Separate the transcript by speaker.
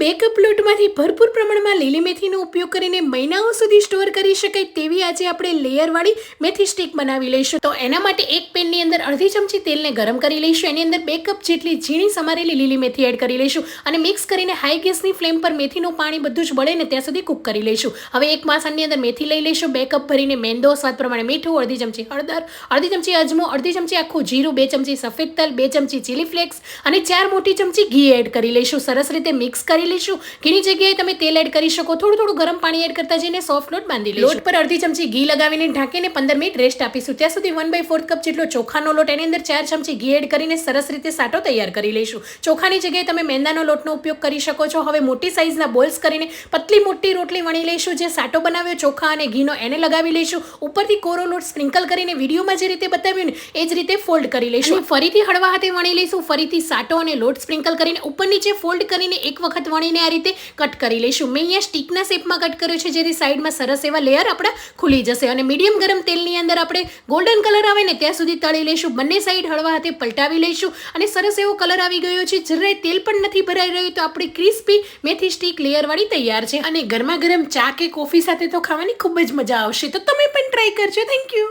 Speaker 1: બે કપ લોટમાંથી ભરપૂર પ્રમાણમાં લીલી મેથીનો ઉપયોગ કરીને મહિનાઓ સુધી સ્ટોર કરી શકાય તેવી આજે આપણે લેયરવાળી મેથી સ્ટીક બનાવી લઈશું. તો એના માટે એક પેનની અંદર અડધી ચમચી તેલને ગરમ કરી લઈશું. એની અંદર 2 કપ જેટલી ઝીણી સમારેલી લીલી મેથી એડ કરી લઈશું અને મિક્સ કરીને હાઈ ગેસની ફ્લેમ પર મેથીનું પાણી બધું જ બળે ને ત્યાં સુધી કૂક કરી લઈશું. હવે એક વાસણની અંદર મેથી લઈ લઈશું. 2 કપ ભરીને મેંદો, સ્વાદ પ્રમાણે મીઠું, અડધી ચમચી હળદર, અડધી ચમચી અજમો, અડધી ચમચી આખું જીરું, 2 ચમચી સફેદ તલ, 2 ચમચી ચીલી ફ્લેક્સ અને 4 મોટી ચમચી ઘી એડ કરી લઈશું. સરસ રીતે મિક્સ કરી લઈશું. ઘીની જગ્યાએ તમે તેલ એડ કરી શકો. થોડું ગરમ પાણી એડ કરતા જઈને સોફ્ટ લોટ બાંધી લઈશું. લોટ પર અડધી ચમચી ઘી લગાવીને ઢાંકીને 15 મિનિટ રેસ્ટ આપીશું. ત્યાં સુધી 1/4 કપ જેટલો ચોખાનો લોટ, એની અંદર 4 ચમચી ઘી એડ કરીને સરસ રીતે સાટો તૈયાર કરી લઈશું. ચોખાની જગ્યાએ તમે મેંદાનો લોટનો ઉપયોગ કરી શકો છો. હવે મોટી સાઇઝના બોલ્સ કરીને પતલી મોટી રોટલી વણી લઈશું. જે સાટો બનાવ્યો ચોખા અને ઘીનો એને લગાવી લઈશું. ઉપરથી કોરો લોટ સ્પ્રિંકલ કરીને વિડીયોમાં જે રીતે બતાવ્યું ને એ જ રીતે ફોલ્ડ કરી લઈશું. ફરીથી હળવા હાથે વણી લઈશું. ફરીથી સાટો અને લોટ સ્પ્રિંકલ કરીને ઉપર નીચે ફોલ્ડ કરીને એક વખત વણીને આ રીતે કટ કરી લઈશું. મેં અહીંયા સ્ટીકના શેપમાં કટ કર્યો છે, જેથી સાઈડમાં સરસ એવા લેયર આપણા ખુલી જશે. અને મીડિયમ ગરમ તેલની અંદર આપણે ગોલ્ડન કલર આવે ને ત્યાં સુધી તળી લઈશું. બંને સાઈડ હળવા હાથે પલટાવી લઈશું અને સરસ એવો કલર આવી ગયો છે. જરાય તેલ પણ નથી ભરાઈ રહ્યું. તો આપણી ક્રિસ્પી મેથી સ્ટીક લેયરવાળી તૈયાર છે અને ગરમા ગરમ ચા કે કોફી સાથે તો ખાવાની ખૂબ જ મજા આવશે. તો તમે પણ ટ્રાય કરજો. Thank you.